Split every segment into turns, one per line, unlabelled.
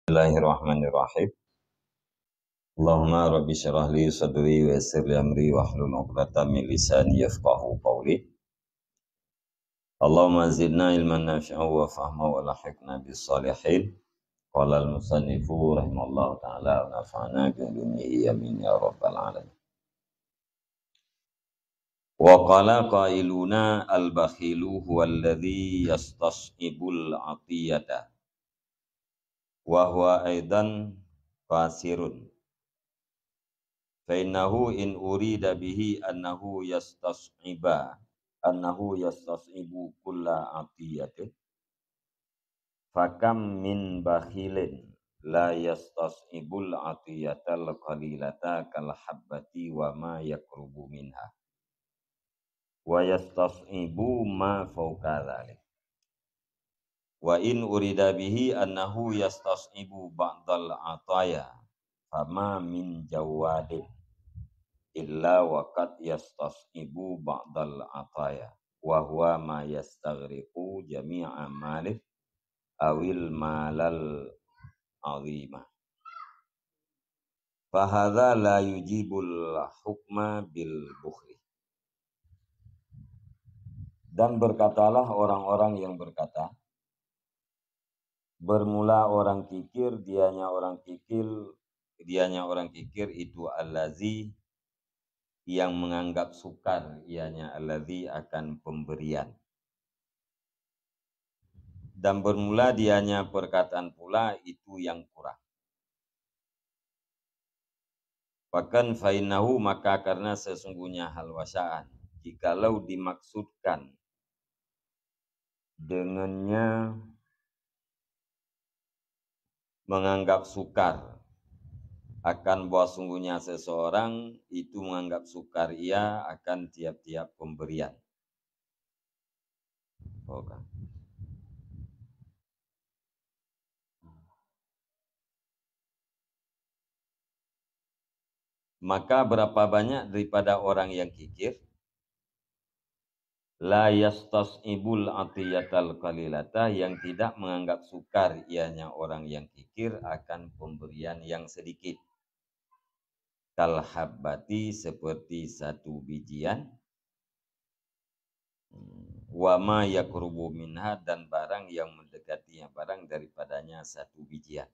Bismillahirrahmanirrahim. Allahumma rabbi syrah li sadri wa yassir li amri wahlul 'uqdatam min lisani yafqahu qawli. Allahumma zidna ilman nafi'an wa fahma wa lahiqna bis salihin. Qala al musannifu rahimallahu ta'ala wa nafa'ana bi ulumihi amin ya rabbal alamin. Wa qala qailuna al bakhilu huwa alladhi yastas'ibul 'atiyata wa huwa aidan fasirun. Fainnahu in urida bihi annahu yastas'ibu kulla atiyatin fakam min bakhilin la yastas'ibul atiyatal qalilata kal habbati wa ma yakrubu minha wa yastas'ibu ma fawqa dhalik wa in urida bihi annahu yastas'ibu ba'dal ataya fama min jawadin illa waqad yastas'ibu ba'dal ataya wa huwa ma yastaghriqu jami'a malih awil malal azima fahadha la yujibul hukma bil bukhli. Dan berkatalah orang-orang yang berkata, bermula orang kikir, dianya orang kikir itu allazi yang menganggap sukar ianya allazi akan pemberian. Dan bermula dianya perkataan pula itu yang kurang. Bahkan fainahu maka karena sesungguhnya hal wasaan, jikalau dimaksudkan dengannya menganggap sukar akan bahwa sungguhnya seseorang itu menganggap sukar ia akan tiap-tiap pemberian. Okay. Maka berapa banyak daripada orang yang kikir la yastas'ibul atiyatal qalilata yang tidak menganggap sukar ianya orang yang kikir akan pemberian yang sedikit. Kal habbati seperti satu bijian wa ma yakrubu minha dan barang yang mendekatinya barang daripadanya satu bijian.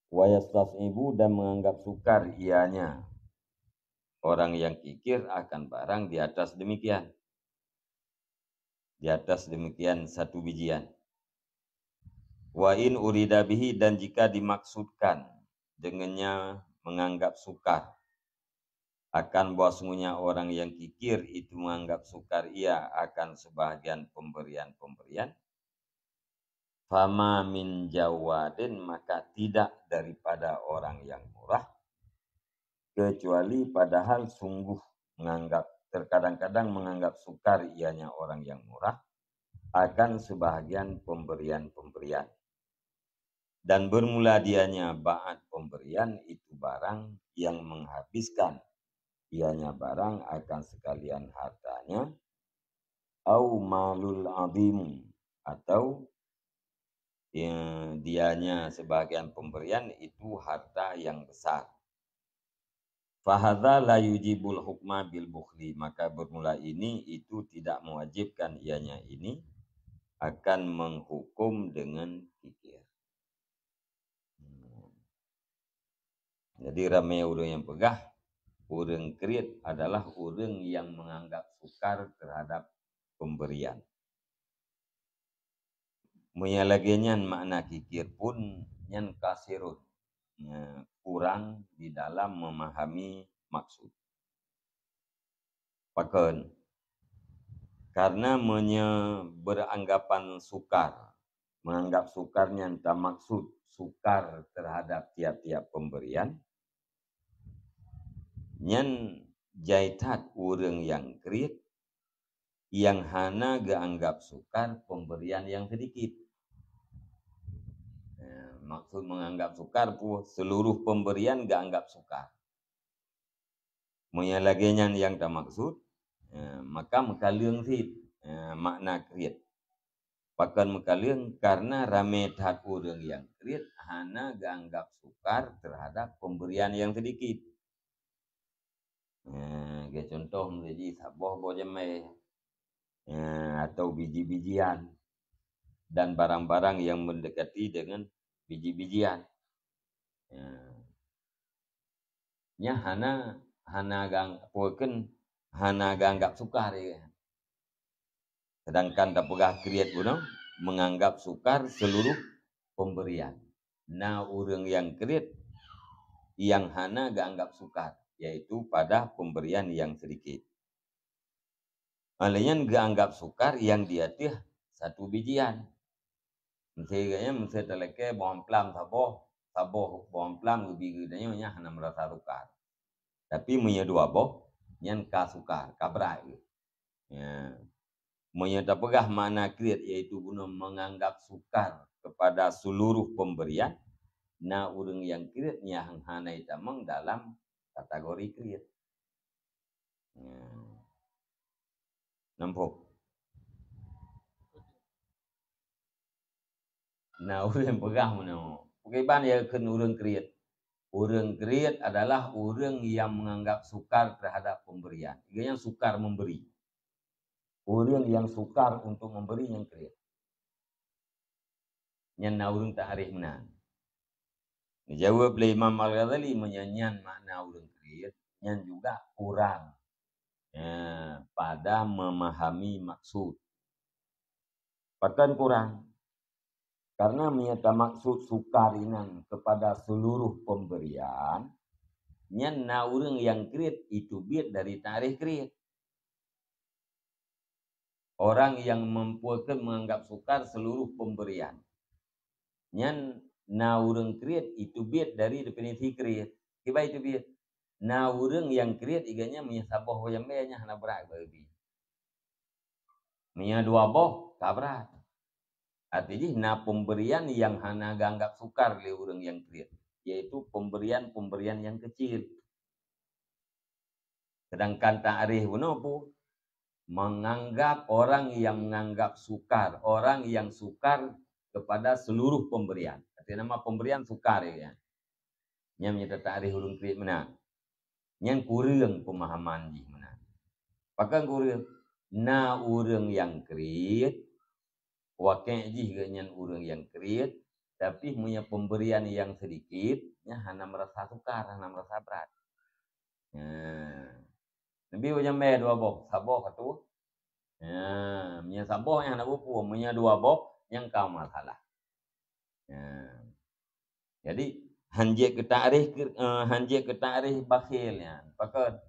Wa yastas'ibu dan menganggap sukar ianya orang yang kikir akan barang di atas demikian. Di atas demikian satu bijian. Wa in urida bihi dan jika dimaksudkan dengannya menganggap sukar akan bahwasanya orang yang kikir itu menganggap sukar ia akan sebahagian pemberian-pemberian. Fama min jawadin maka tidak daripada orang yang murah kecuali padahal sungguh menganggap terkadang-kadang menganggap sukar ianya orang yang murah akan sebahagian pemberian-pemberian. Dan bermula dianya ba'at pemberian itu barang yang menghabiskan ianya barang akan sekalian hartanya au malul azim atau dianya sebagian pemberian itu harta yang besar. Fahadha la yujibul hukma bil bukhli maka bermula ini itu tidak mewajibkan ianya ini akan menghukum dengan kikir. Jadi ramai orang yang pegah, orang kriit adalah orang yang menganggap sukar terhadap pemberian. Menyalaginya makna kikir pun yang kasirun, kurang di dalam memahami maksud. Bahkan karena beranggapan sukar, menganggap sukarnya entah maksud sukar terhadap tiap-tiap pemberian, nyan jaitat orang yang kriit yang hana geanggap sukar pemberian yang sedikit. Maksud menganggap sukar pun seluruh pemberian geanggap sukar. Menyalaginya yang tak maksud, maka mekaliung fit makna kriit. Pakan mekalian karena rame tak urang yang kriet hana ganggap sukar terhadap pemberian yang sedikit. Contoh menjadi saboh bojemai atau biji-bijian dan barang-barang yang mendekati dengan biji-bijian. Nya hana ganggap sukar ya. Sedangkan dapegah kriet guna menganggap sukar seluruh pemberian. Nah, urang yang kriet yang hana ganggap sukar, yaitu pada pemberian yang sedikit. Alanya ganggap sukar yang dia teh satu bijian. Mesti teleke bawang plam saboh bawang plam lebih gedenya hana merasa sukar. Tapi punya dua boh nyan ka sukar, kabra gitu. Ya. Menyatapegah makna kriet yaitu guna menganggap sukar kepada seluruh pemberian. Nah, urang yang kriet yang hana itamang dalam kategori kriet. Nampak. Nah, urang pegah mana? Bagaimana ya kan urang kriet? Urang kriet adalah urang yang menganggap sukar terhadap pemberian. Yang sukar memberi. Urang yang sukar untuk memberi yang kriet. Yang urang tak arif menang. Dijawab oleh Imam Al-Ghazali menyanyian makna urang kriet. Yang juga kurang pada memahami maksud. Bahkan kurang. Karena menyata maksud sukarinan kepada seluruh pemberian. Yang urang yang kriet itu biar dari tarikh kriet. Orang yang mempuakan menganggap sukar seluruh pemberian. Yang urang kriet itu biar dari definisi kriet. Kiba itu biar. Urang yang kriet iganya menyasaboh yang banyak hana berat bagi. Menya dua boh kabrat. Artinya pemberian yang hana ganggap sukar le urang yang kriet. Yaitu pemberian-pemberian yang kecil. Sedangkan ta'rif pun menganggap orang yang menganggap sukar, orang yang sukar kepada seluruh pemberian. Artinya nama pemberian sukar ya. Yang menyata ta'rif urang kriet mana? Yang kurang pemahaman di mana? Pakai kurang. Urang yang kriet wakil ganyan urang yang kriet tapi punya pemberian yang sedikit hana merasa sukar, hana merasa berat. Nabi ujambe dua boh, saboh katu. Punya saboh yang hana buku, punya dua boh yang kau masalah. Jadi hanjek ke ta'rif bakhilnya. Pakai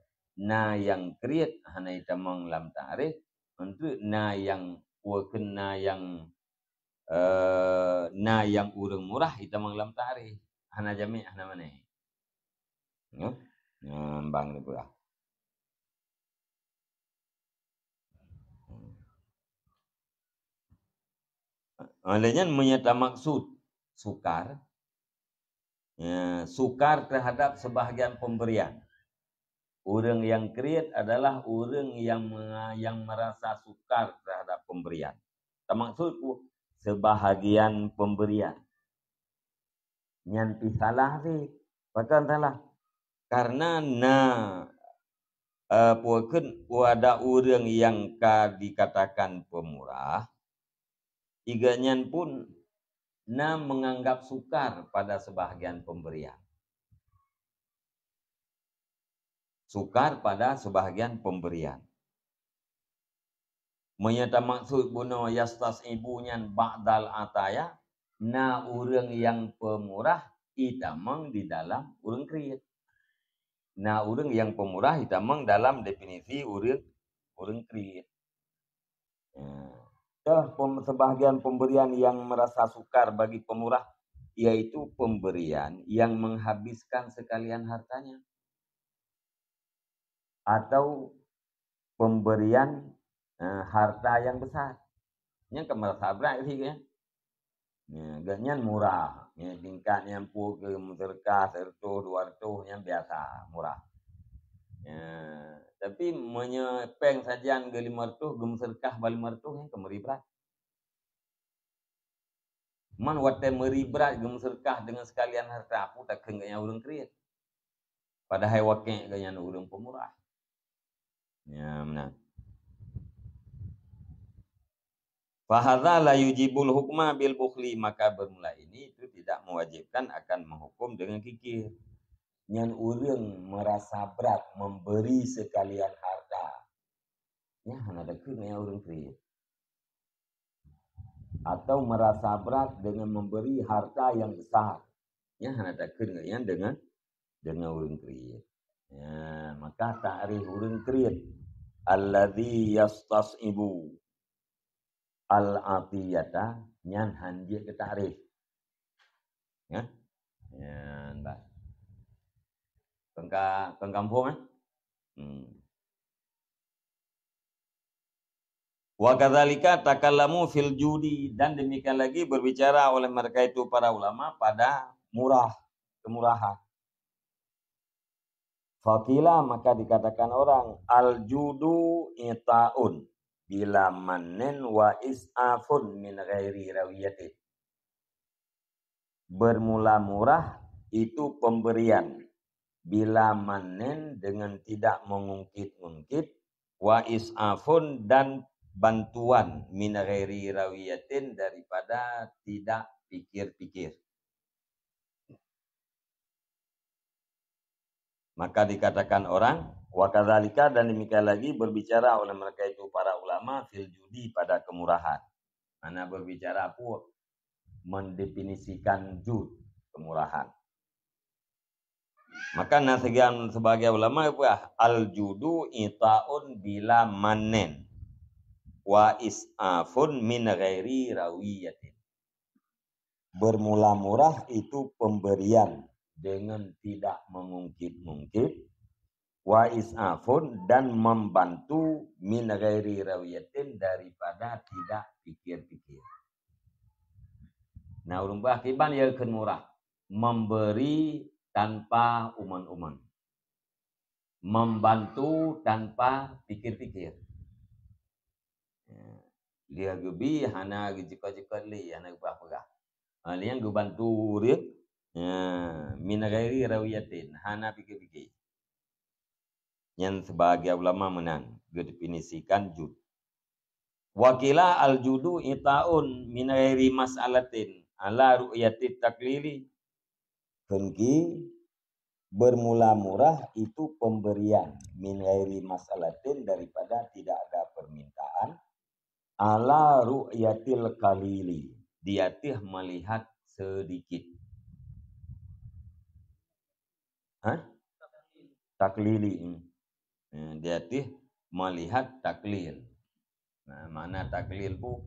yang kriet hana itamang lam ta'rif untuk yang yang urang murah itamang lam ta'rif. Hana jami' hana mana. Bang ni pula. Olehnya menyata maksud sukar. Sukar terhadap sebahagian pemberian. Urang yang kriet adalah urang yang merasa sukar terhadap pemberian. Maksudku sebahagian pemberian. Nyanti salah sih. Bahkan salah. Karena puakeun ada urang yang dikatakan pemurah. Iganyan pun menganggap sukar pada sebahagian pemberian. Sukar pada sebahagian pemberian. Menyata maksud buno yastas ibunya ba'dal ataya. Urang yang pemurah itamang di dalam urang kriet. Urang yang pemurah itamang dalam definisi urang kriet. Sebahagian pemberian yang merasa sukar bagi pemurah yaitu pemberian yang menghabiskan sekalian hartanya. Atau pemberian harta yang besar. Yang kemerasa berat sih ya. Ganyan murah. Tingkat yang ke serka 100, 200 yang biasa murah. Tapi menyepeng sajian ke 500 gem serkah 500 yang kemeri berat. Man wate meribrat gem serkah dengan sekalian harta apu tak kenganya urang kriet. Padahal wakil gaya urang pemurah. Ya benar. Fahadha la yujibul hukma bil bukhli, maka bermula ini itu tidak mewajibkan akan menghukum dengan kikir. Yang urang merasa berat memberi sekalian harta. Ya hana dekeun yang urang kriet. Atau merasa berat dengan memberi harta yang besar. Ya hana dekeun yang dengan urang kriet. Ya, maka ta'rif urang kriet alladzi yastas'ibu al-atiyata nyan hanji ke ta'rif. Ya. Ya, entah. Kampung Wa kadzalika takallamu fil judi, dan demikian lagi berbicara oleh mereka itu para ulama pada kemurahan. Fakila, maka dikatakan orang al judu itaun bila mannen wa is'afun min ghairi rawiyati. Bermula murah itu pemberian, bila mannen dengan tidak mengungkit-ungkit, wa is'afun dan bantuan min ghairi rawiyatin daripada tidak pikir-pikir. Maka dikatakan orang wa kadzalika, dan demikian lagi berbicara oleh mereka itu para ulama fil judi pada kemurahan. Mana berbicara apa? Mendefinisikan jud, kemurahan. Maka nasihan sebagai ulama apa? Al judu itaun bila manen wa is'afun min ghairi rawiyatin. Bermula murah itu pemberian dengan tidak mengungkit-ungkit, wa is'afun dan membantu min ghairi rawiyatin daripada tidak pikir-pikir. Nah, urang bakiban ya keun murah, memberi tanpa uman-uman, membantu tanpa pikir-pikir. Dia gebi hana jika-jika li hana apa-apa. Liang gue bantu dia, min ghairi rawiyatin, hana pikir-pikir. Yang sebagai ulama menang, gue definisikan jud. Wakila al judu itaun min ghairi mas'alatin ala ru'yati taklili. Kengki bermula murah itu pemberian min ghairi mas'alatin daripada tidak ada permintaan, ala ru'yatil qalili, dia melihat sedikit. Taklili. Dia melihat taklil. Nah, mana taklil bu?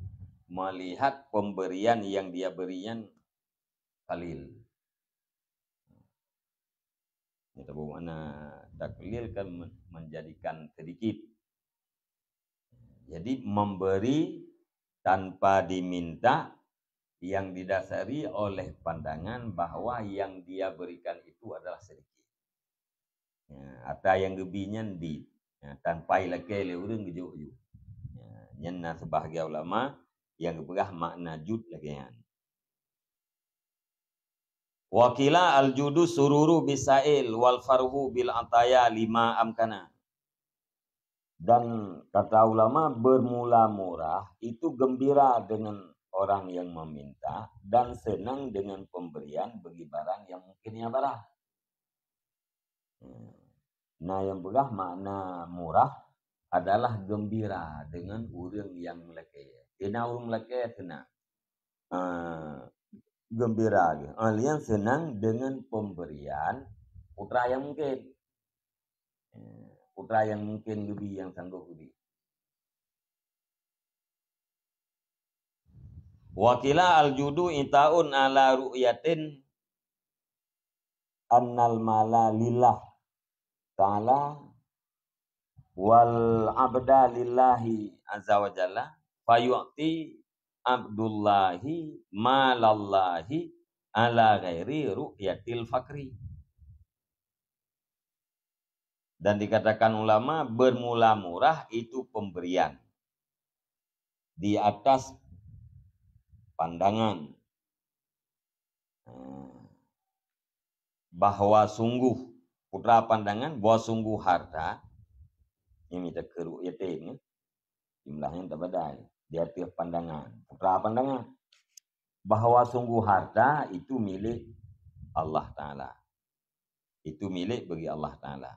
Melihat pemberian yang dia berikan kalil. Itu bu mana taklil kan menjadikan sedikit. Jadi memberi tanpa diminta, yang didasari oleh pandangan bahwa yang dia berikan itu adalah sedikit. Atau yang gebinya di tanpa ilake le urang gejo-jo. Nyenna sebahagia ulama yang berah makna jud lagian. Wakila al judu sururu bisail wal farhu bil ataya lima amkana. Dan kata ulama bermula murah itu gembira dengan orang yang meminta dan senang dengan pemberian bagi barang yang mungkinnya barang. Nah, yang berah makna murah adalah gembira dengan urang yang melekeh. Kena urang melekeh senang. Gembira. Yang senang dengan pemberian putra yang mungkin. Putra yang mungkin gebi yang sanggup gebi. Wakila al-judu itaun ala ru'yatin annal mala lillah ta'ala wal abda lillahi azza wa jalla fayu'ti abdullahi malallahi ala ghairi ru'yatil fakri. Dan dikatakan ulama bermula murah itu pemberian di atas pandangan bahwa sungguh putra pandangan bahwa sungguh harta ini kita keruk yatim jumlahnya tak badai dia tiap pandangan putra pandangan bahwa sungguh harta itu milik Allah Ta'ala, itu milik bagi Allah Ta'ala,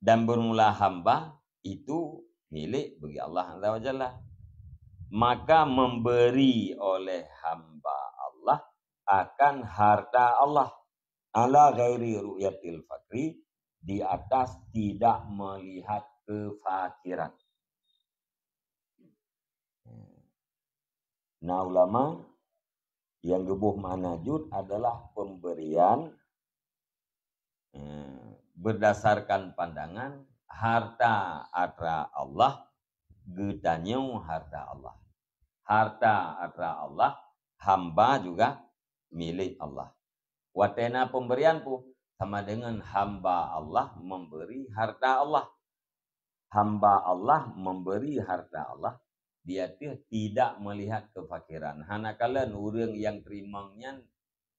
dan bermula hamba itu milik bagi Allah Azza wa Jalla. Maka memberi oleh hamba Allah akan harta Allah ala ghairi ru'yatil fakri, di atas tidak melihat kefakiran. Nah, ulama yang gebuh manajud adalah pemberian berdasarkan pandangan harta atra Allah, getanyo harta Allah. Harta atra Allah, hamba juga milik Allah. Watena pemberian pun sama dengan hamba Allah memberi harta Allah. Hamba Allah memberi harta Allah, dia tidak melihat kefakiran. Hanakala orang yang terimangnya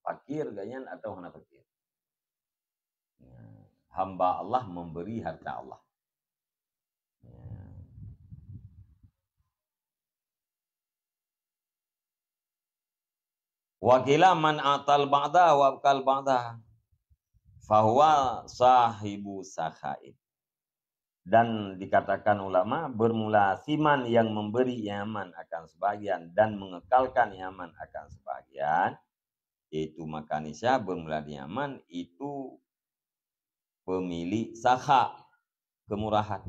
fakir ganyan atau hana fakir. Hamba Allah memberi harta Allah. Wakila man atal ba'da wa abkal ba'da fahuwa sahibu sakhain. Dan dikatakan ulama, bermula siman yang memberi yaman akan sebagian dan mengekalkan yaman akan sebagian, itu makanisya bermula di yaman itu pemilik sakha, kemurahan.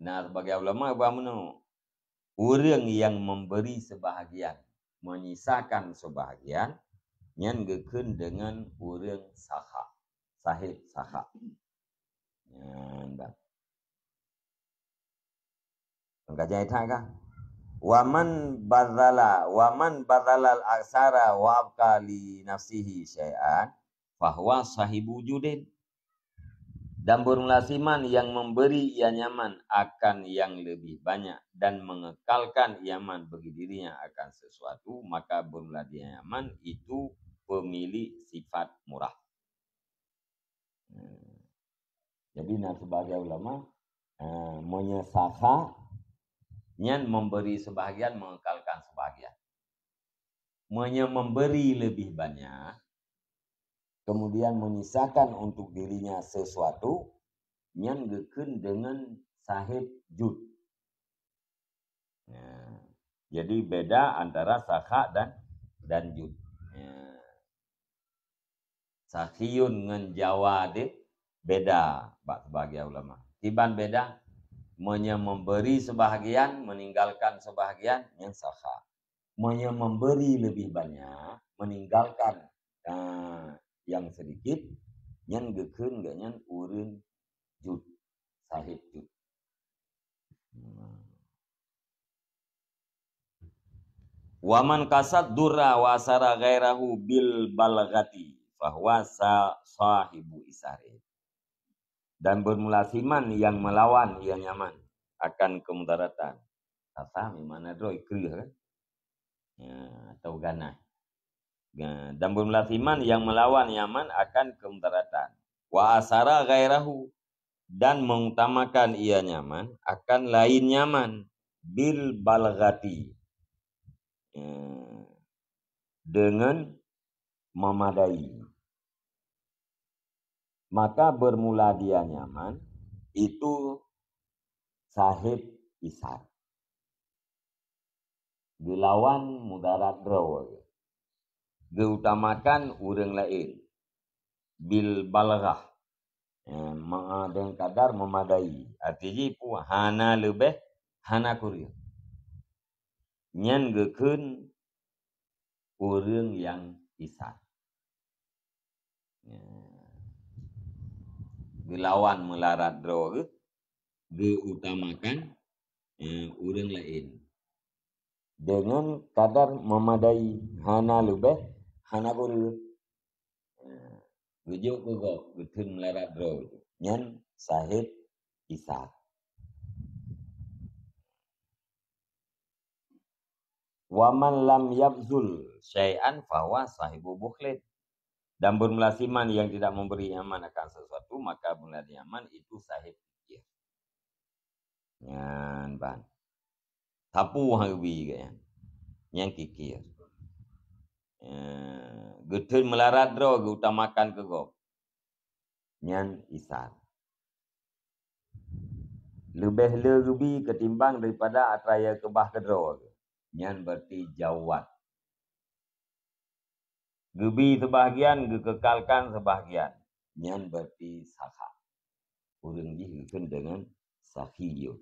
Nah, sebagai ulama bagaimana? Orang yang memberi sebahagian, menyisakan sebahagian, yang geken dengan orang sakha, sahib sakha. Kajian itu kan? Waman badala al-aksara wa abqa li nafsihi syai'an fahuwa sahibu judin. Dan bermula siman yang memberi ia nyaman akan yang lebih banyak dan mengekalkan iaman bagi dirinya akan sesuatu, maka bermula dia nyaman itu pemilik sifat murah. Jadi sebagai ulama menyesakha nyan memberi sebahagian, mengekalkan sebahagian. Memberi lebih banyak, kemudian menyisakan untuk dirinya sesuatu, nyan geken dengan sahib jud. Jadi beda antara sakha dan jud. Sakhiyun ngan jawadid beda sebagai ulama. Tiban beda, memberi sebahagian, meninggalkan sebahagian, yang sakha. Memberi lebih banyak, meninggalkan yang sedikit, yang geken ganyan urun jud, sahib jud. Waman kasat durra wa asara ghairahu bil balagati fahuwa sahibu isari. Dan bermula siman yang melawan yang nyaman akan kemudaratan. Tasa mana dro ikri kan? Atau ganah. Dan bermula siman yang melawan nyaman akan kemudaratan. Wa asara ghairahu, dan mengutamakan ia nyaman akan lain nyaman bil balagati, dengan memadai. Maka bermula dia nyaman itu sahib isar. Dilawan mudarat draw. Diutamakan orang lain. Bil balagah. Dengan kadar memadai. Artinya pu hana lebih, hana kurang. Nyan geken orang yang isar. Dilawan melarat draw, diutamakan orang lain dengan kadar memadai, hana lebih, hana kurang. Rujuk kegok betul melarat draw nyan sahib isar. Waman lam yabzul syai'an fahuwa sahibu bukhlid. Dan bermulasiman yang tidak memberi nyaman akan sesuatu, maka bermula nyaman itu sahib fikir. Yan ban. Tapu harbi kan. Yang kikir. Getun melarat dro utamakan ke gop. Yan isar. Lebih lebih ketimbang daripada atraya kebah kedro. Yan berarti jawat. Gebi sebahagian, kekalkan sebahagian. Yan berarti sakha. Urang dihukun dengan sakhiyut.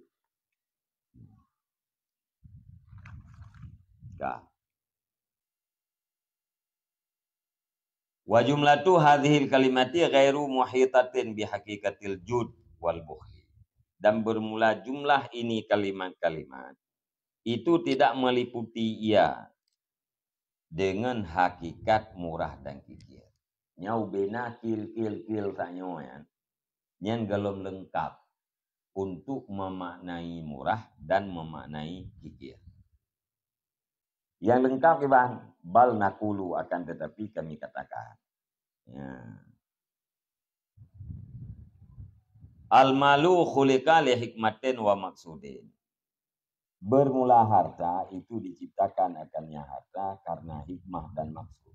Kah. Wa jumlatu hadhil kalimati ghairu muhitatin bihaqiqatil jud wal bukhli. Dan bermula jumlah ini kalimat-kalimat itu tidak meliputi ia dengan hakikat murah dan kikir. Nyau bena kil sanyo ya. Nyan galom lengkap untuk memaknai murah dan memaknai kikir. Yang lengkap Iban, bal nakulu akan tetapi kami katakan. Ya. Al-malu khuliqa li hikmatin wa maksudin. Bermula harta itu diciptakan akannya harta karena hikmah dan maksud.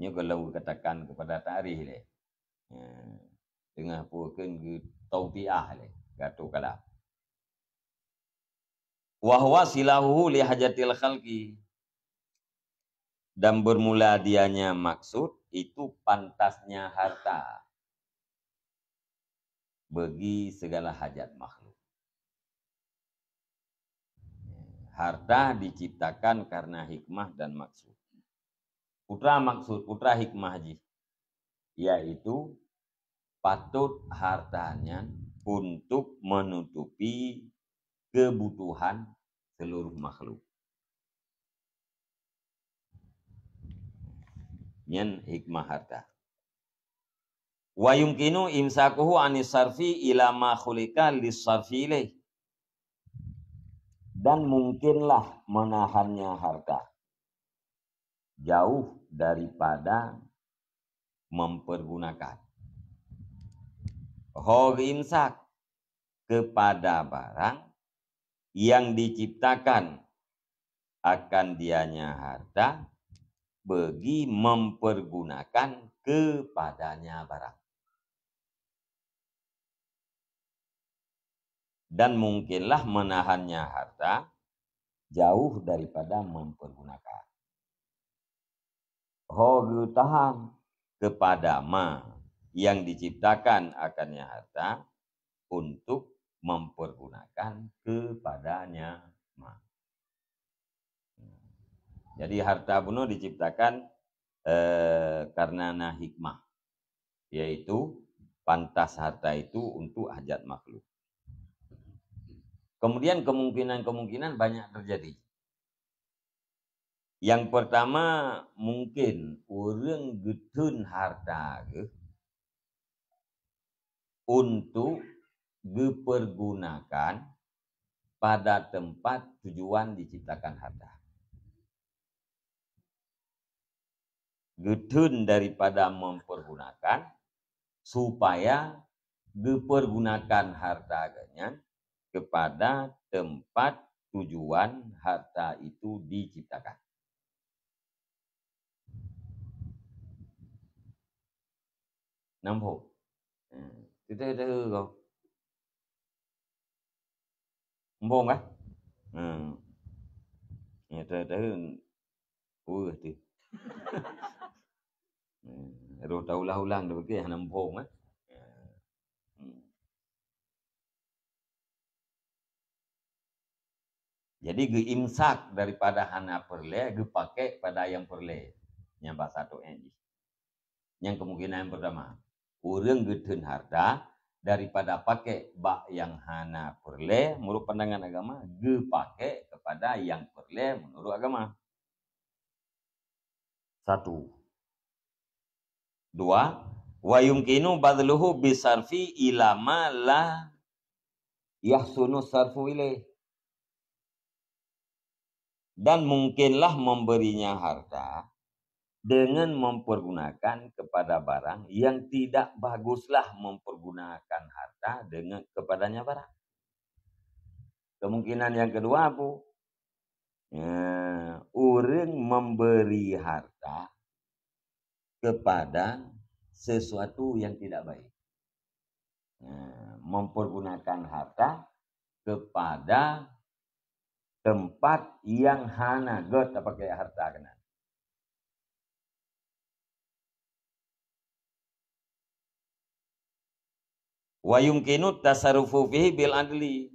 Ini kalau katakan kepada tarikh le. Tengah puakeun ke taubiah le, gato kala. Wa huwa silahu li hajatil khalqi. Dan bermula dianya maksud itu pantasnya harta bagi segala hajat makhluk. Harta diciptakan karena hikmah dan maksud. Putra maksud, putra hikmah haji. Yaitu patut hartanya untuk menutupi kebutuhan seluruh makhluk. Yan hikmah harta. Wa yumkinu imsakuhu anis sarfi ila ma khulika lis-sarfi ilaih. Dan mungkinlah menahannya harta jauh daripada mempergunakan. Imsak kepada barang yang diciptakan akan dianya harta bagi mempergunakan kepadanya barang. Dan mungkinlah menahannya harta jauh daripada mempergunakan. Tahan kepada ma yang diciptakan akannya harta untuk mempergunakan kepadanya ma. Jadi harta bunuh diciptakan karena hikmah, yaitu pantas harta itu untuk hajat makhluk. Kemudian kemungkinan banyak terjadi. Yang pertama mungkin orang getun harta untuk dipergunakan pada tempat tujuan diciptakan harta. Getun daripada mempergunakan supaya dipergunakan hartanya kepada tempat tujuan harta itu diciptakan. Nampak? Kita kau. Nampak kan? Ya tahu. Tu. Roh tahu ulang dah begitu nampak kan? Jadi geimsak daripada hana perle, pakai pada yang perle. Yang bahasa tu yang kemungkinan yang pertama, orang getun harta daripada pakai bak yang hana perle menurut pandangan agama, pakai kepada yang perle menurut agama. 1. 2. Wa yumkinu badluhu bisarfi ila ma la yahsunu sarfu ilaih. Dan mungkinlah memberinya harta dengan mempergunakan kepada barang yang tidak baguslah mempergunakan harta dengan kepadanya barang. Kemungkinan yang kedua apa? Orang memberi harta kepada sesuatu yang tidak baik. Mempergunakan harta kepada tempat yang hana god tak pakai harta kena. Wa yumkinu tasarrufu fihi bil adli.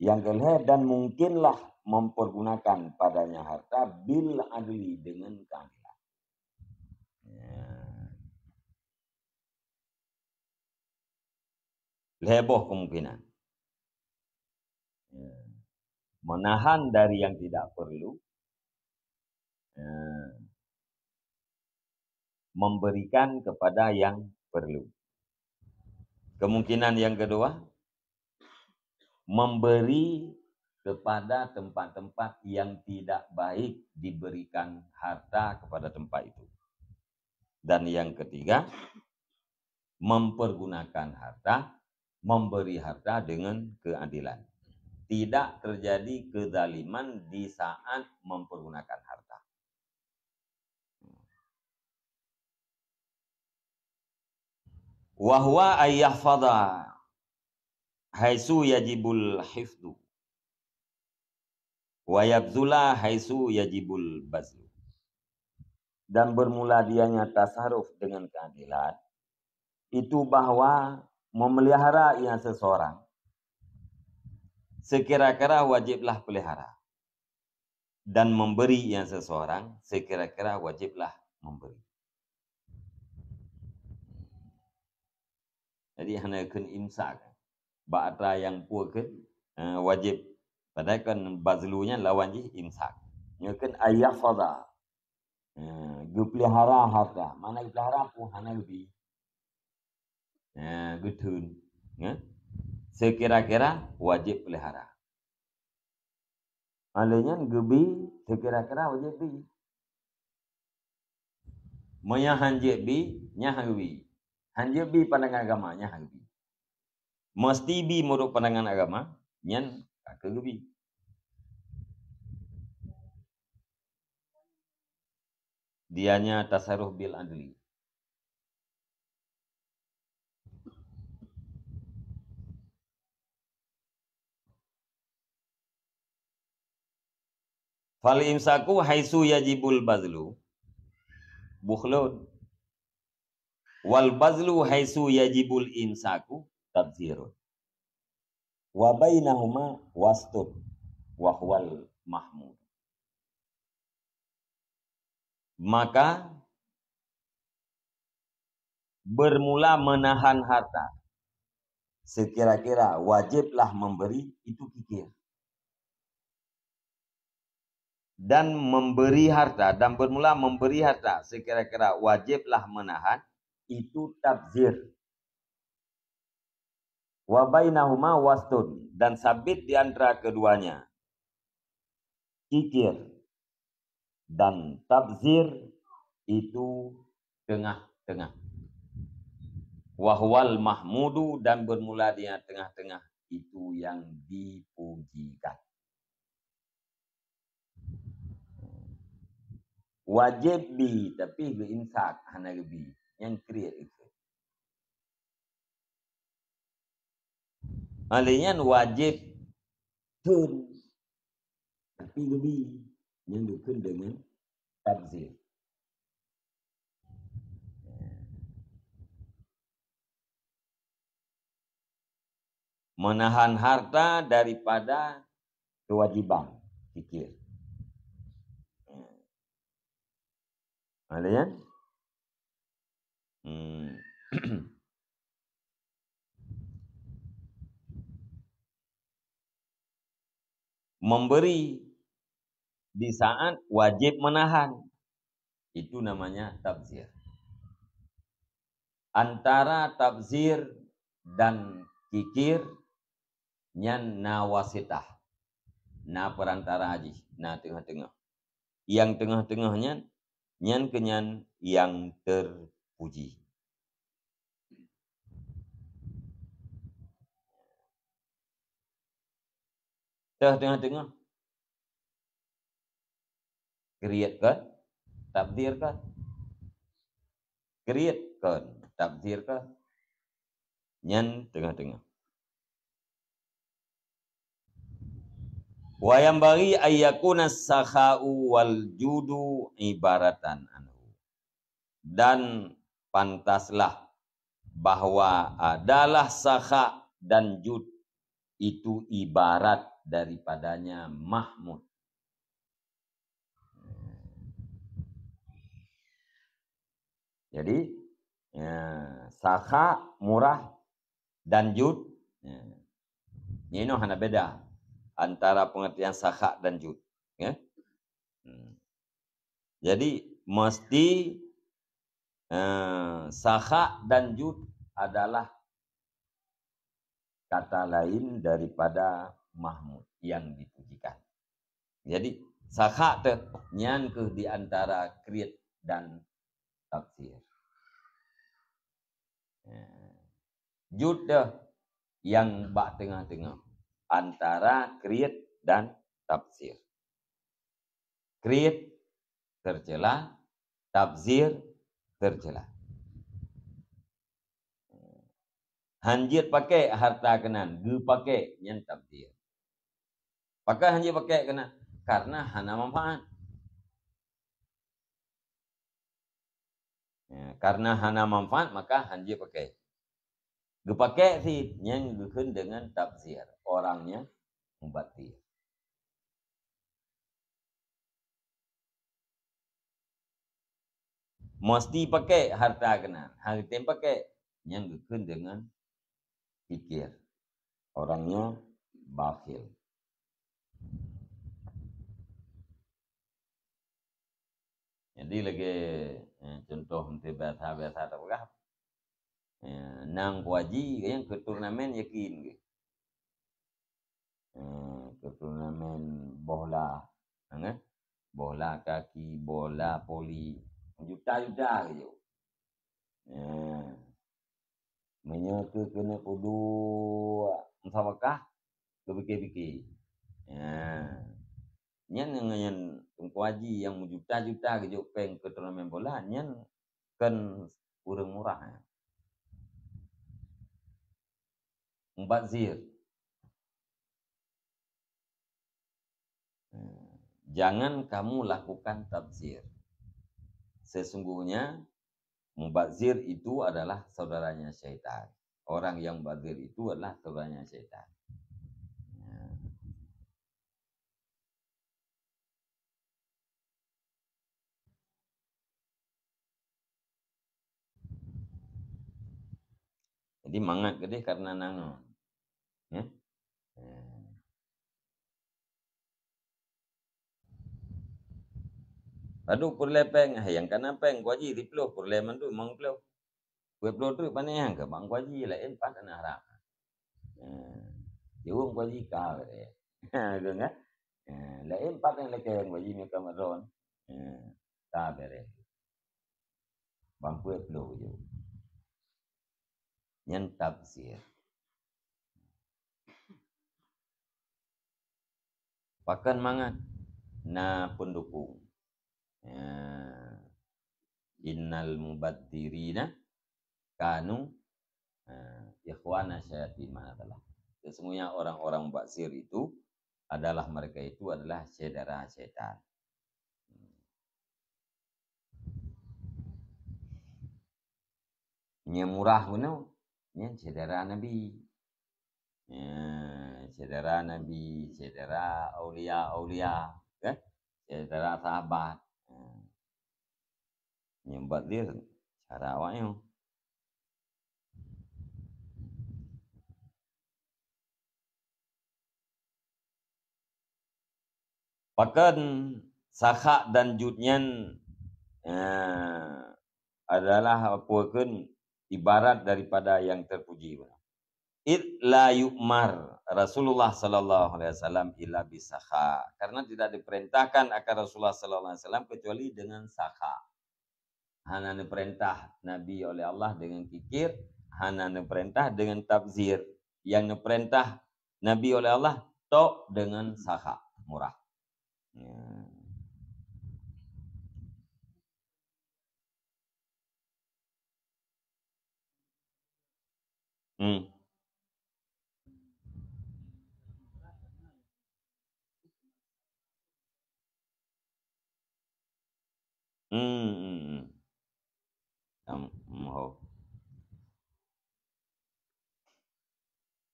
Yang kedua, dan mungkinlah mempergunakan padanya harta bil adli dengan keadilan. Heboh kemungkinan. Menahan dari yang tidak perlu, memberikan kepada yang perlu. Kemungkinan yang kedua, memberi kepada tempat-tempat yang tidak baik, diberikan harta kepada tempat itu. Dan yang ketiga, mempergunakan harta, memberi harta dengan keadilan. Tidak terjadi kezaliman di saat mempergunakan harta. Wahwa ayyahfadha haitsu yajibul hifdu wa yabzula haitsu yajibul bazlu. Dan bermula dianya tasarruf dengan keadilan itu bahwa memelihara yang seseorang sekira-kira wajiblah pelihara, dan memberi yang seseorang sekira-kira wajiblah memberi. Jadi hanya kena imsak. Ba'da yang puakan wajib. Padahal kan bazlunya lawan je imsak. Nya kan ayyafadha. Pelihara harta. Mana pelihara pun hana lebih. Gutun. Sekira-kira wajib pelihara. Malahnya gebi sekira-kira wajib bi. Maya hanjib bi, nya hanbi. Hanjib bi pandangan agamanya hanbi. Mesti bi menurut pandangan agama, nyan ke gebi. Dianya tasarruf bil adli. Fal imsaku haitsu yajibul bazlu bukhlun. Wal bazlu haitsu yajibul imsaku tabzirun. Wa bainahuma wastun wa huwal mahmud. Maka bermula menahan harta sekira-kira wajiblah memberi itu kikir. Dan memberi harta, dan bermula memberi harta sekira-kira wajiblah menahan itu tabzir. Wa bainahuma wastun, dan sabit di antara keduanya kikir, dan tabzir itu tengah-tengah. Wahwal mahmudu, dan bermula di tengah-tengah itu yang dipujikan. Wajib bi tapi beimsak hana lebih yang create itu. Alihnya wajib tun tapi lebih yang dukun dengan tabzir. Menahan harta daripada kewajiban fikir. Alihnya memberi di saat wajib menahan. Itu namanya tabzir. Antara tabzir dan kikir nyan nawasitah. na perantara haji, na tengah-tengah. Yang tengah-tengahnya nyan kenyan yang terpuji. Tengah-tengah. Kriatkan, takdirkan. Kriatkan, takdirkan. Nyan tengah-tengah. Wa yambaghi ayyakuna sakha'u wal judu ibaratan anhu. Dan pantaslah bahwa adalah sakha dan jud itu ibarat daripadanya Mahmud. Jadi sakha murah dan jud ini hanya beda antara pengertian sakha dan jud. Ya? Jadi mesti sakha dan jud adalah kata lain daripada Mahmud yang dipujikan. Jadi sakha teh nyan ke di antara kriat dan tafsir. Jud teh yang bak tengah-tengah antara kriat dan tafsir. Kriat tercela, tafsir tercela. Hanjir pakai harta kenan, ge pakai yang tafsir. Pakai hanjir pakai kena karena hana manfaat. Karena hana manfaat maka hanjir pakai. Ge pakai sih yang gekeun dengan tafsir. Orangnya mubatir. Mesti pakai harta kenan. Harta pakai yang gekeun dengan pikir. Orangnya bakhil. Jadi lagi contoh untuk biasa-biasa tak berapa. Nang kuaji yang ke turnamen yakin. Ke turnamen bola. Bola kaki, bola poli. Juta-juta gitu. Menyatu kena kudu musawakah kebiki-biki. Nyan yang kuaji yang juta-juta gitu peng ke turnamen bola nyan kan kurang murah. Mubazir. Jangan kamu lakukan tafsir. Sesungguhnya mubazir itu adalah saudaranya syaitan. Orang yang mubazir itu adalah saudaranya syaitan. Jadi mangat gede karena nangon. Ya? Aduh purle peng yang kana peng kuaji diplo purle man tu mang plo. Kue plo tu paneh ke bang kuaji la empat ana harap. Jauh kuaji ka gede. Gitu enggak? La empat yang leke kuaji me kamaron. Ta bere. Bang kue plo je. Nyen tafsir. Pakan mangat na pendukung. Innal mubadzirina kanu ikhwana syayatin manatalah. Sesungguhnya orang-orang mubadzir itu adalah mereka itu adalah saudara setan. Nya murah kuno, nya saudara Nabi. Saudara Nabi, saudara aulia, kan? Saudara sahabat. Nya mubadzir cara awaknya. Bahkan sakha dan judnyan adalah ibarat daripada yang terpuji. la yu'mar Rasulullah sallallahu alaihi wasallam illa bisakha. Karena tidak diperintahkan akan Rasulullah sallallahu alaihi wasallam kecuali dengan sakha. Hanya diperintah Nabi oleh Allah dengan kikir, hanya diperintah dengan tabzir. Yang diperintah Nabi oleh Allah tok dengan sakha, murah. Ya. Hmm. Hmm. Mau.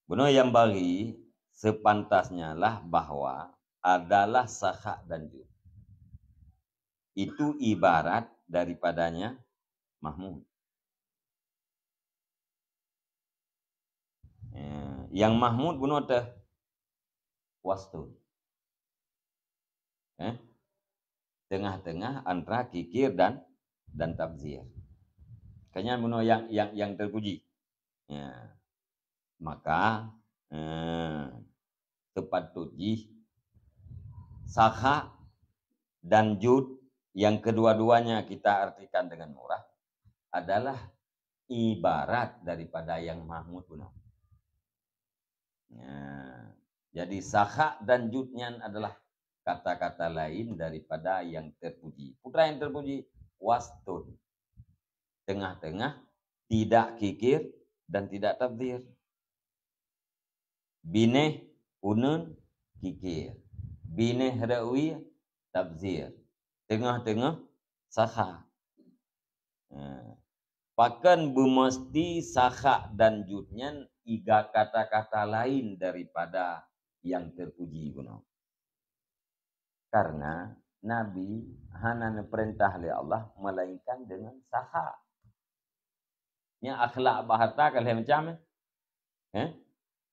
Benar yang bagi sepantasnya lah bahwa adalah sakha dan jud. Itu ibarat daripadanya mahmud. Yang mahmud benar teh wastun. Tengah-tengah antara kikir dan tabzir. Kayaknya benar yang terpuji. Ya. Maka sepatutnya sakha dan jud yang kedua-duanya kita artikan dengan murah adalah ibarat daripada yang mahmud benar. Ya. Jadi sakha dan judnya adalah kata-kata lain daripada yang terpuji. Putra yang terpuji wastun. Tengah-tengah, tidak kikir dan tidak tabdir. Bineh unun kikir. Bineh rawi tabzir. Tengah-tengah sakha. Pakan bumesti sakha dan judnya iga kata-kata lain daripada yang terpuji guna. Karena Nabi hanya perintah oleh Allah melainkan dengan sakha. Yang akhlak baharta kalau macam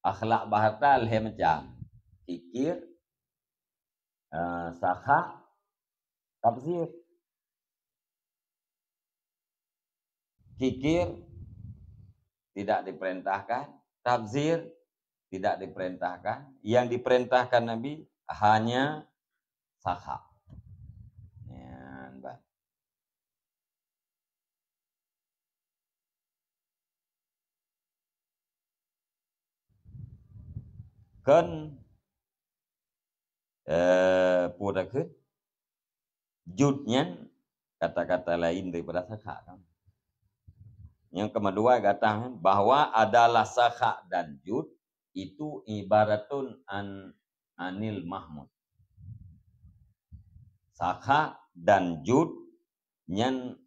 akhlak baharta macam fikir, sakha, tafsir. Fikir tidak diperintahkan, tafsir tidak diperintahkan. Yang diperintahkan Nabi hanya sakha. Ya, Mbak. Kan purakeun judnya kata-kata lain daripada sakha. Yang kedua kata bahwa adalah sakha dan jud itu ibaratun anil mahmud. Sakha dan jud nyan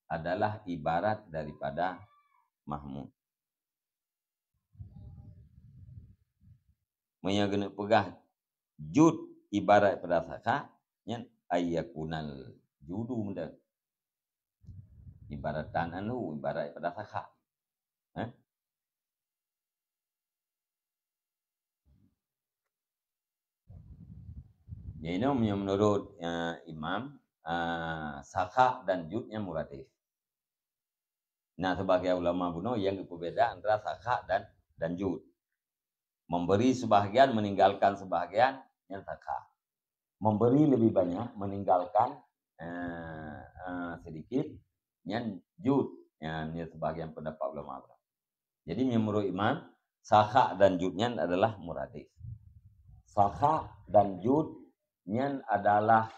adalah ibarat daripada mahmud. Menyagena pegah jud ibarat pada sakha nyan ayakunal judu mudah. Ibaratan anu ibarat pada sakha. Jadi menurut Imam sakha dan judnya muratif. Nah, sebagai ulama bunuh yang berbeda antara sakha dan jud. Memberi sebahagian, meninggalkan sebahagian, yang sakha. Memberi lebih banyak, meninggalkan sedikit, yang jud. Yang sebagian pendapat ulama bunuh. Jadi menurut Imam, sakha dan judnya adalah muratif. Sakha dan judnya adalah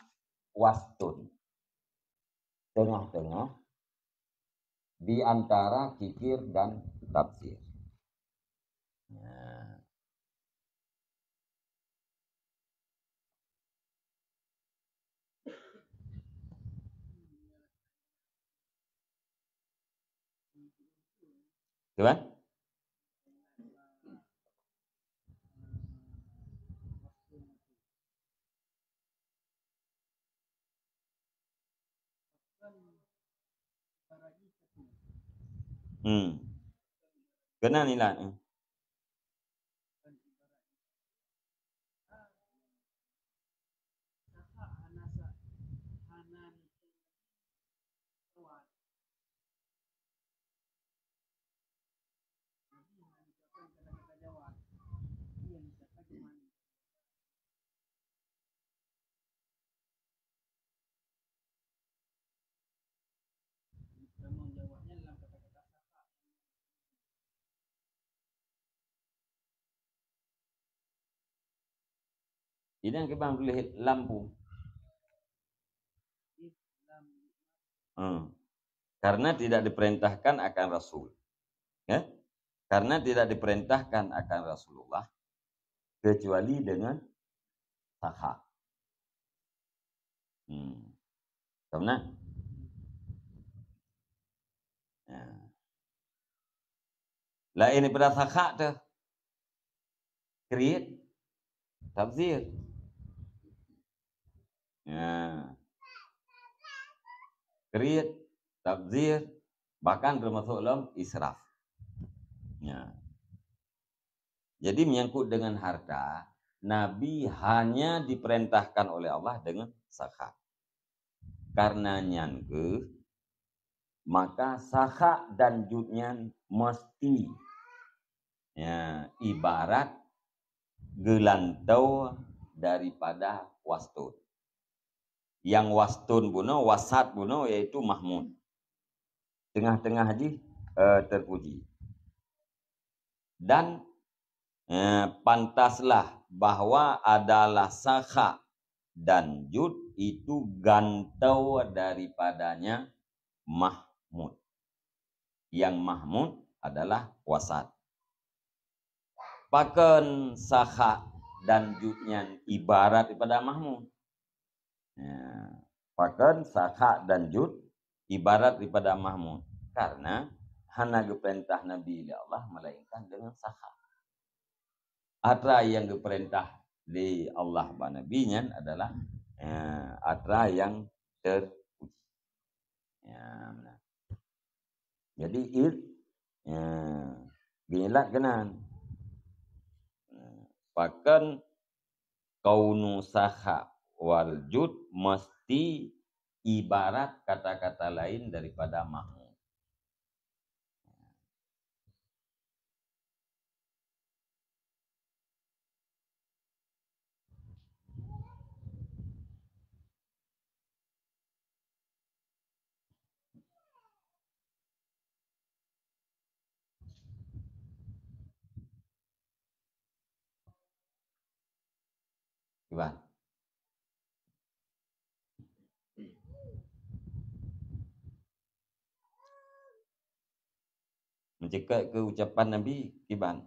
wastun. Tengah-tengah di antara kikir dan tafsir. Nah. Tuan? Kena nilai. Ini yang kita boleh lampu. Karena tidak diperintahkan akan Rasul. Ya? Karena tidak diperintahkan akan Rasulullah kecuali dengan sakha. Karena ya. Lah ini pada sakha tu create tafsir. Ya. Create tafsir bahkan termasuk dalam israf. Ya. Jadi menyangkut dengan harta, Nabi hanya diperintahkan oleh Allah dengan sakha. Karena nyangke, maka sakha dan judnya mesti ya, ibarat gelantau daripada wastun. Yang wastun buno, wasat buno yaitu mahmud. Tengah-tengah haji terpuji. Dan pantaslah bahwa adalah sakha dan jud itu gantau daripadanya mahmud. Yang mahmud adalah wasat. Paken sakha dan judnya ibarat daripada mahmud. Ya. Paken sakha dan jud ibarat daripada mahmud. Karena hana perintah Nabi oleh Allah melainkan dengan sakha. Atra yang diperintah di Allah dan Nabi-Nya adalah atra yang terpuji. Ya, jadi ginilah kenan. Bahkan kaunu sakha wal jud mesti ibarat kata-kata lain daripada mahmud. Gimana? Mencekat ke ucapan Nabi Iban.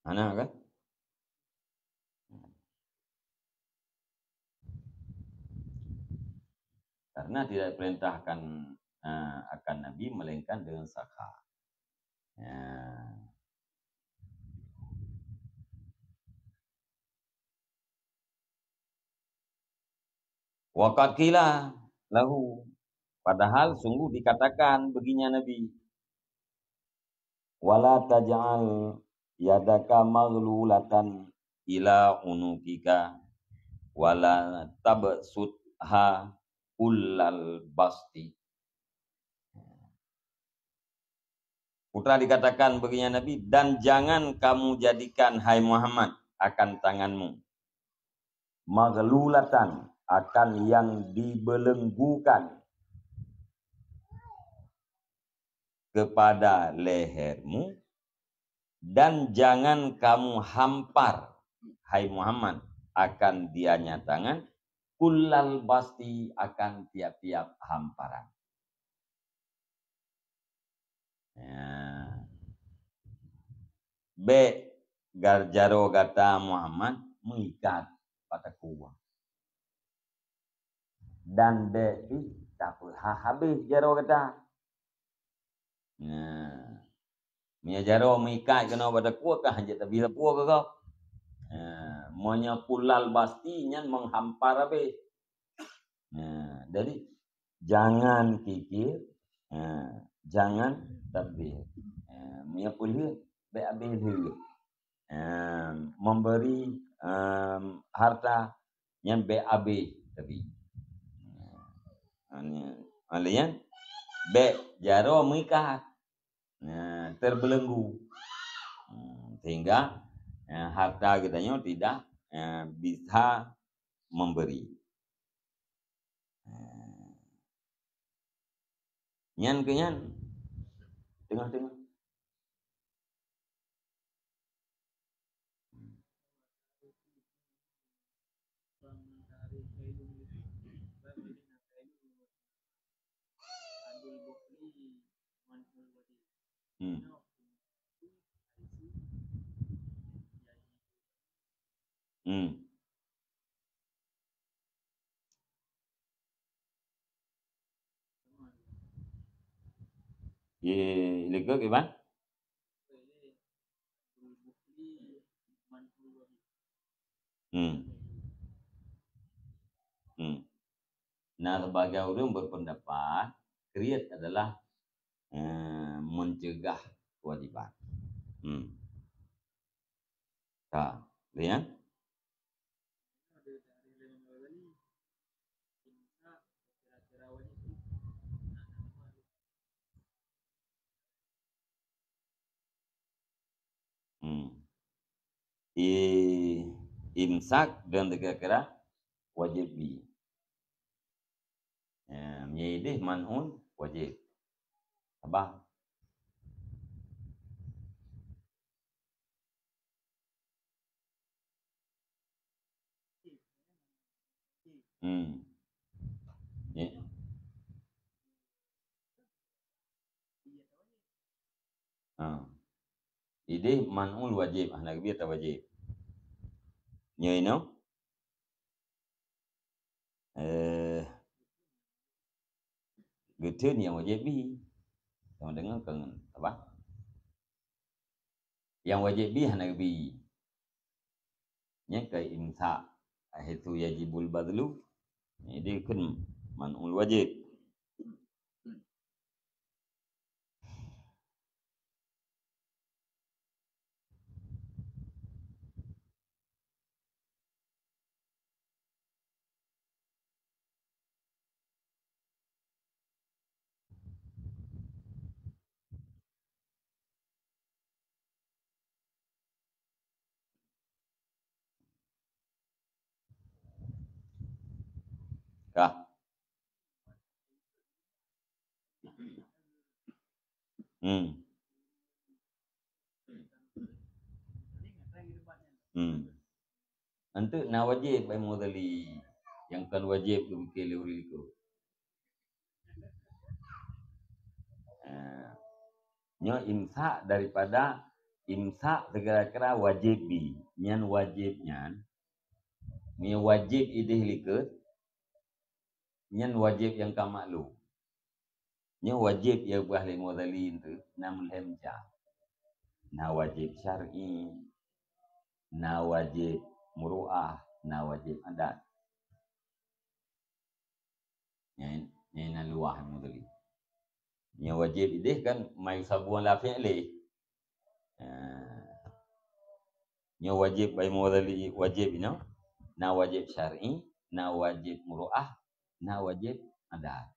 Mana kan? Karena tidak diperintahkan akan Nabi melainkan dengan sakha. Ya. Waqad qila lahu, padahal sungguh dikatakan baginya Nabi, wala taj'al yadaka maghlulatan ila unukika wala tabsutha kullal basti. Putra dikatakan baginya Nabi, dan jangan kamu jadikan hai Muhammad akan tanganmu maghlulatan, akan yang dibelenggukan kepada lehermu, dan jangan kamu hampar hai Muhammad akan dianya tangan kullal basti, akan tiap-tiap hamparan. Ya. B garjaro kata Muhammad mengikat pada kuah. Dan B tak habis jaro kata. Nah, punya jaro mengikat kena pada kuah kah hanya tak bila kuah ke kau. Monya kulal basti nyan menghampar habis. Jadi jangan kikir, jangan tabir. Punya kuliah baik habis dulu. Memberi harta yang BAB tapi alian B jaro mengikat terbelenggu sehingga harta kitanya tidak bisa memberi. Nyan kenyan Tengah-tengah. Hmm. Hmm. Lega gimana? Hmm. Hmm. Nah, sebagai orang berpendapat, kriat adalah mencegah kewajiban. Hmm. Nah, ya. Hmm. Imsak dan kira-kira wajib bi. Menjadi man'un wajib. Apa? Hmm. Ya. Ide man'ul wajib, anak biar tak wajib. Nya ino getun yang wajib bi. Sama dengan kangen apa? Yang wajib bi anak bi. Nya ke imsa itu yajibul badlu. Ide kan man'ul wajib. Kah? Hmm. Hmm. Nanti na wajib ay modali yang kan wajib kemikili uriliko. Nyo imsa daripada imsa segera-gera wajib bi. Nyan wajibnya. Ni wajib idih liket. Nyan wajib yang kamaklu. Nyo wajib ya bahli modali itu nam lemja. Na wajib syar'i. Na wajib muru'ah. Na wajib adat. Nyan na luah modali. Nyo wajib idih kan mai sabuan la fi'li. Nya wajib by modali wajib ino na wajib syar'i, na wajib muru'ah, na wajib adat.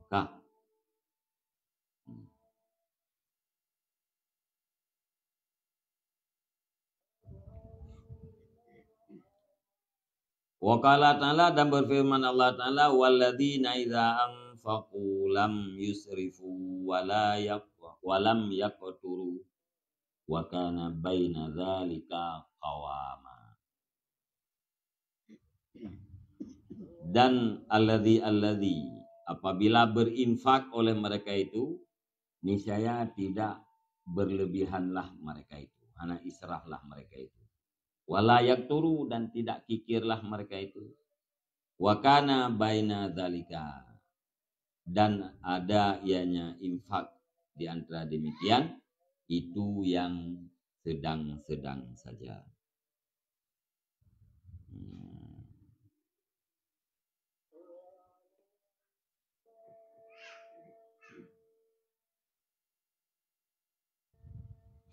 Kah? Wa qala ta'ala dan berfirman Allah Ta'ala walladzina idza anfaqu lam yusrifu wa lam yaqturu wa kana baina dzalika qawama. Dan alladzi apabila berinfak oleh mereka itu niscaya tidak berlebihanlah mereka itu, anak israflah mereka itu. Wala yakturu dan tidak kikirlah mereka itu. Wa kana baina dzalika dan ada ianya infak di antara demikian itu yang sedang-sedang saja.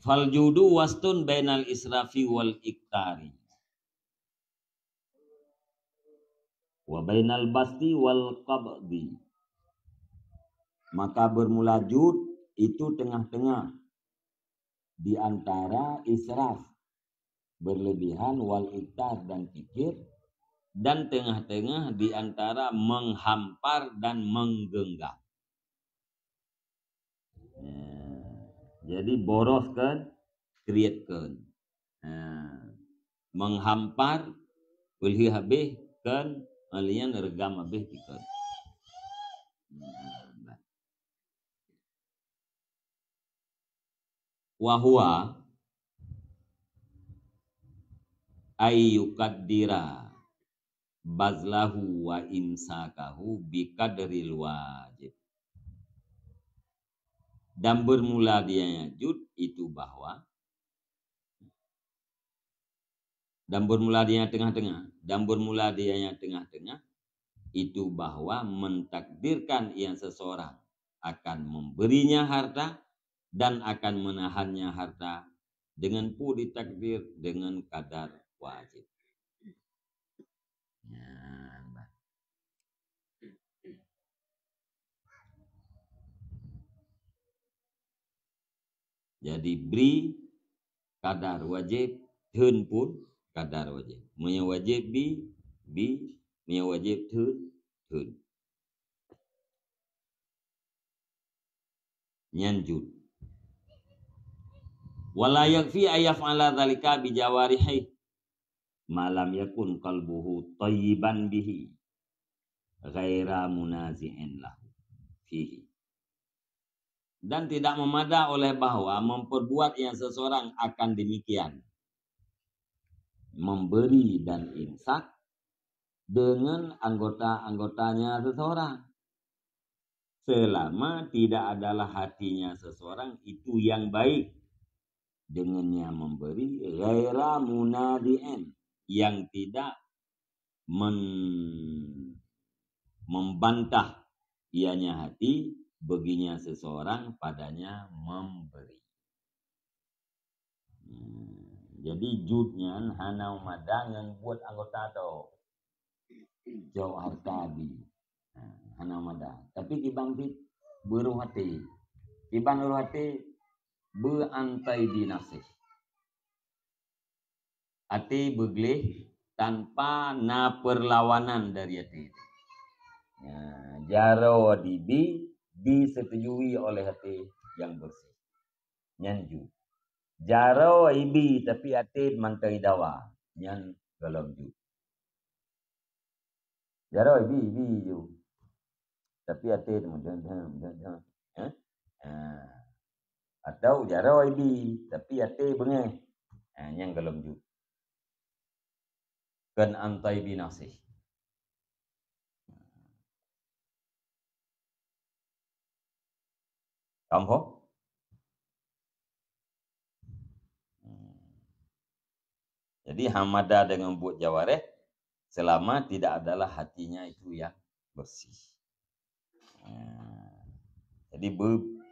Fal judu wastun bainal israfi wal iktari wa bainal basti wal qabdi. Maka bermula jud itu tengah-tengah di antara israf, berlebihan, wal iktar dan kikir, dan tengah-tengah di antara menghampar dan menggenggam. Jadi boroskan, createkan. Menghampar, ulhi habis kan, alian regam habis tikan. Wahwa ayyukaddira bazlahu wa imsakahu biqadril wajib. Dan bermula dia jud itu bahwa, dan bermula dia tengah-tengah, dan bermula dia yang tengah-tengah itu bahwa mentakdirkan yang seseorang akan memberinya harta dan akan menahannya harta dengan pun ditakdir dengan kadar wajib. Jadi beri kadar wajib, thun pun kadar wajib. Punya wajib bi, punya wajib thun. Nyanjut. Wala yakfi ayaf'ala dzalika bi jawarihi malam yakun qalbuhu thayyiban bihi ghaira munazi'in lahu fihi. Dan tidak memada oleh bahwa memperbuat yang seseorang akan demikian, memberi dan imsak dengan anggota-anggotanya seseorang, selama tidak adalah hatinya seseorang itu yang baik dengannya memberi, ghaira munadi'in, yang tidak membantah ianya hati baginya seseorang padanya memberi. Jadi judnya hana madangan buat anggota atau jauh harta bi hana madan. Tapi kibang beruh hati, kibang beruh hati berantai di nafsi. Hati begleh tanpa na perlawanan dari hati. Jaro dibi disetujui oleh hati yang bersih. Nyanju. Jaro ibi tapi hati mantai dawa. Nyan galom ju. Jaro ibi ju. Tapi hati atau jaro ibi tapi hati bengeh. Nyan galom ju. Kan antai binasih. Kamu? Jadi hamada dengan buat jawareh selama tidak adalah hatinya itu yang bersih. Jadi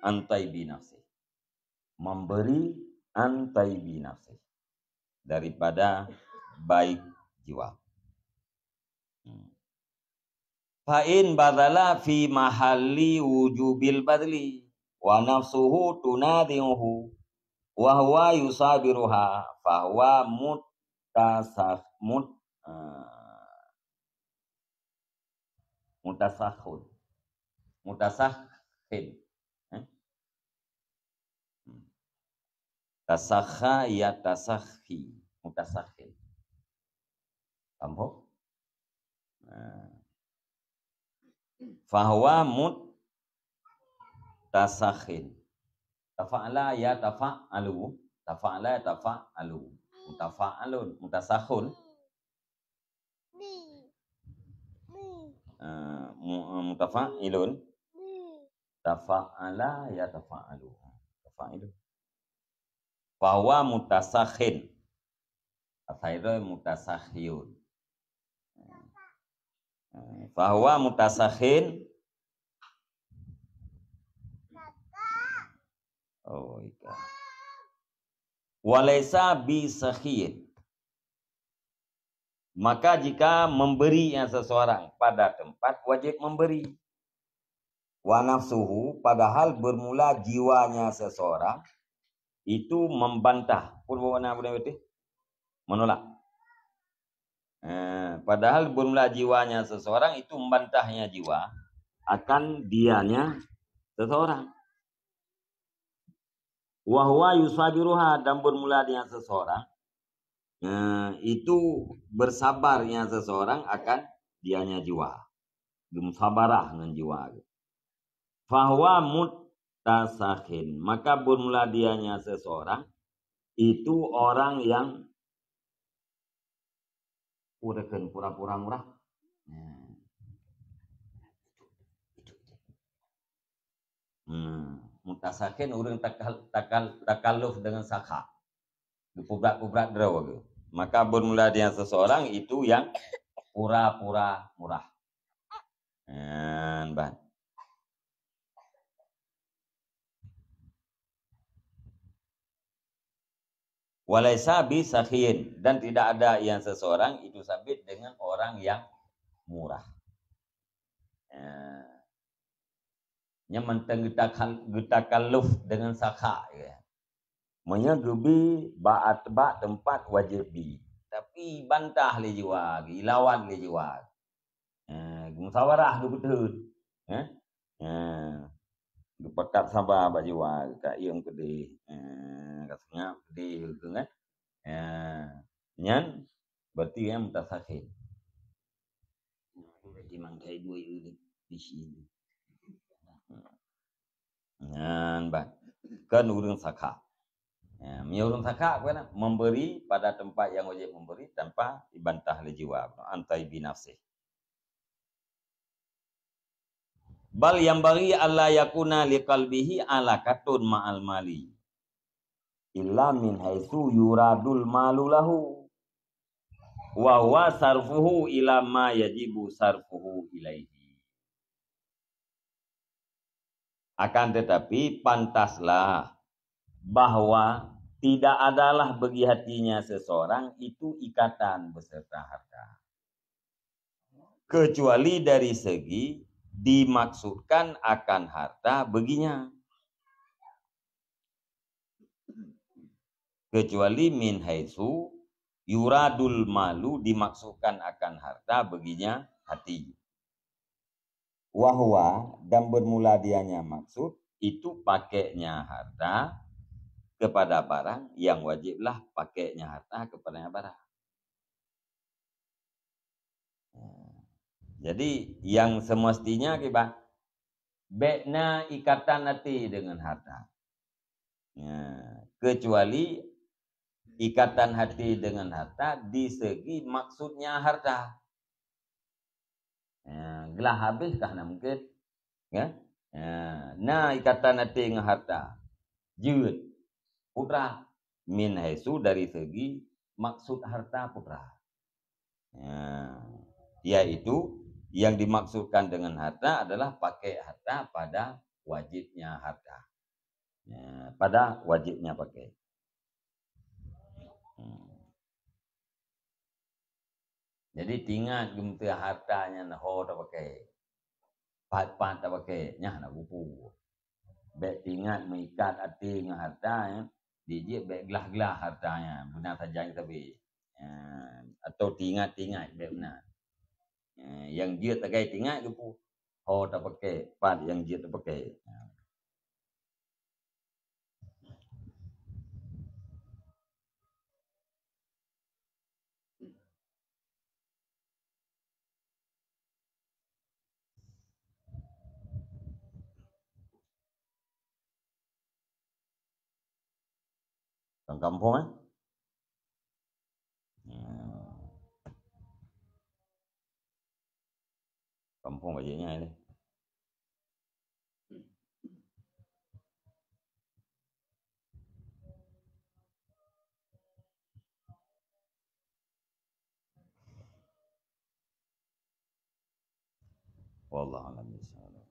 antai binafsi, memberi antai binafsi daripada baik jiwa. Fa'in badala fi mahalli wujubil badli wa nafsuhu tunadihu wa huwa yusabiruha fa huwa mutasakhin. Tasakha ya tasakhi, mutasakhin. Paham? Fahuwa mutasakhin. Tafa'ala ya tafa'alu, tafa'ala ya tafa'alu, mutafa'alun, mutasakhun. Mutafa'ilun. Tafa'ala ya tafa'alu. Tafa'ilun. Fahuwa mutasakhin. Akhirnya mutasakhiyun. Fahuwa mutasakhin. Oh iya. Walaysa bisakhin. Maka jika memberi yang seseorang pada tempat wajib memberi. Wa nafsuhu, padahal bermula jiwanya seseorang itu membantah. Purwana menolak. Padahal bermula jiwanya seseorang itu membantahnya jiwa akan dianya seseorang. Wa huwa yusabiruha, dan bermula dengan seseorang itu bersabarnya seseorang akan dianya jiwa. Musabarah dengan jiwa. Fahuwa mutasakhin, maka bermula dianya seseorang itu orang yang pura-pura murah. Mutasakhin orang takalluf dengan sakha. Kuprak-kuprak draw. Maka bermula dengan seseorang itu yang pura-pura murah. Ban. Walaisa bi sakhin, dan tidak ada yang seseorang itu sabit dengan orang yang murah. Nya menteng getakalluf dengan sakha ya. Menyegebi ba'at tempat wajibi. Tapi bantah le jiwa, ilawan le jiwa. Musawarah du betul. Pekat sabar bak jiwa kat ieu gede. Katanya gede gitu kan. Nyan berarti yang mutasakhin. Berarti mangkai dua ini di sini. Nyan ban. Kan urang sakha. Menyuruh sakha kan memberi pada tempat yang wajib memberi tanpa dibantah oleh jiwa. Antai binafsih. Bal yang bagi Allah yakuna liqalbihi alaqatun ma'al mali illa min haitsu yuradul malu lahu wa huwa sarfuhu ila ma yajibu sarfuhu ilaihi. Akan tetapi pantaslah bahwa tidak adalah bagi hatinya seseorang itu ikatan beserta harta, kecuali dari segi dimaksudkan akan harta baginya, kecuali min haitsu yuradul malu, dimaksudkan akan harta baginya hati. Wahwa, dan bermula dianya maksud itu pakainya harta kepada barang yang wajiblah pakainya harta kepada barang. Jadi yang semestinya kita bekna ikatan hati dengan harta. Kecuali ikatan hati dengan harta di segi maksudnya harta. Gelah habis kah mungkin? Ya? Nah ikatan hati dengan harta. Jud putra min haisu, dari segi maksud harta putra. Yaitu yang dimaksudkan dengan harta adalah pakai harta pada wajibnya harta. Pada wajibnya pakai. Jadi tinggal gemta hartanya nah ho tak pakai. Pat tak pakai, nyah nak buku. Bek tinggal mengikat hati dengan harta, dia bek gelah-gelah hartanya, benar saja tapi. Atau tinggal bek benar. Yang dia tak gaya tinggal buku. Ho tak pakai, pat yang dia tak pakai. Kampung kampung bajunya ini. Wallahu a'lam bishawab.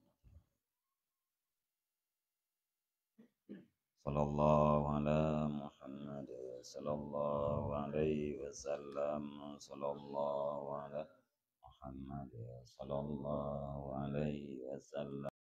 Sallallahu ala Muhammad sallallahu alaihi wasallam. Sallallahu ala Muhammad sallallahu alaihi wasallam.